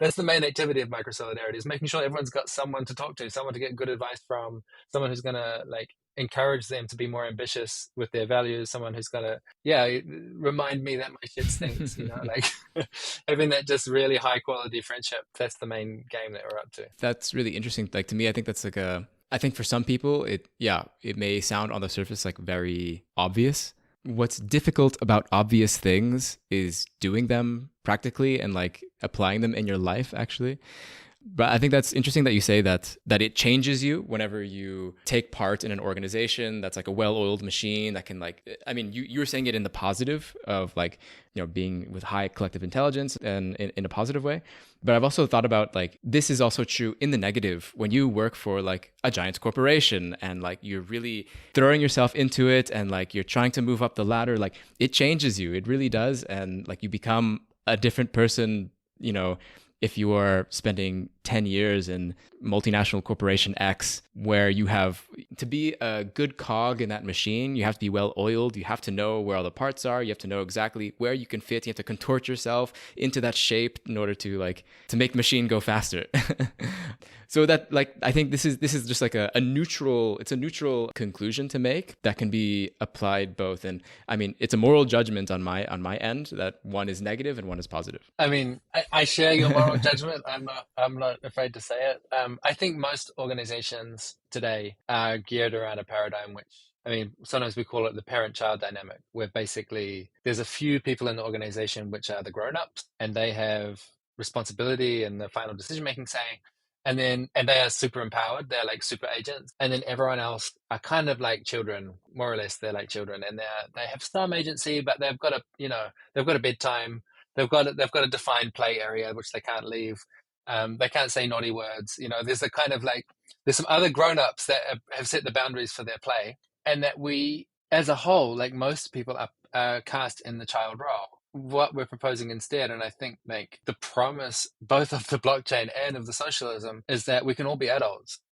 that's the main activity of Microsolidarity, is making sure everyone's got someone to talk to, someone to get good advice from, someone who's going to like encourage them to be more ambitious with their values, someone who's going to, yeah, remind me that my shit stinks, like having that just really high quality friendship. That's the main game that we're up to. That's really interesting. Like to me, I think that's like I think for some people, it may sound on the surface like very obvious. What's difficult about obvious things is doing them practically and like applying them in your life, actually. But I think that's interesting that you say that it changes you whenever you take part in an organization that's like a well-oiled machine that can like, I mean, you were saying it in the positive of like, being with high collective intelligence and in a positive way. But I've also thought about like, this is also true in the negative when you work for like a giant corporation and like you're really throwing yourself into it and like you're trying to move up the ladder, like it changes you. It really does. And like you become a different person, if you are spending 10 years in multinational corporation X, where you have to be a good cog in that machine, you have to be well oiled, you have to know where all the parts are, you have to know exactly where you can fit, you have to contort yourself into that shape in order to like to make the machine go faster. So that like I think this is just like a neutral, it's a neutral conclusion to make that can be applied both. And I mean it's a moral judgment on my end that one is negative and one is positive. I mean, I share your moral judgment. I'm not afraid to say it. I think most organizations today are geared around a paradigm which, I mean, sometimes we call it the parent-child dynamic, where basically there's a few people in the organization which are the grown-ups, and they have responsibility and the final decision-making say, and they are super empowered. They're like super agents, and then everyone else are kind of like children, more or less. They're like children, and they have some agency, but they've got a bedtime. They've got a defined play area which they can't leave. They can't say naughty words. There's a kind of like there's some other grown-ups that have set the boundaries for their play, and that we, as a whole, like most people, are cast in the child role. What we're proposing instead, and I think like the promise both of the blockchain and of the socialism, is that we can all be adults.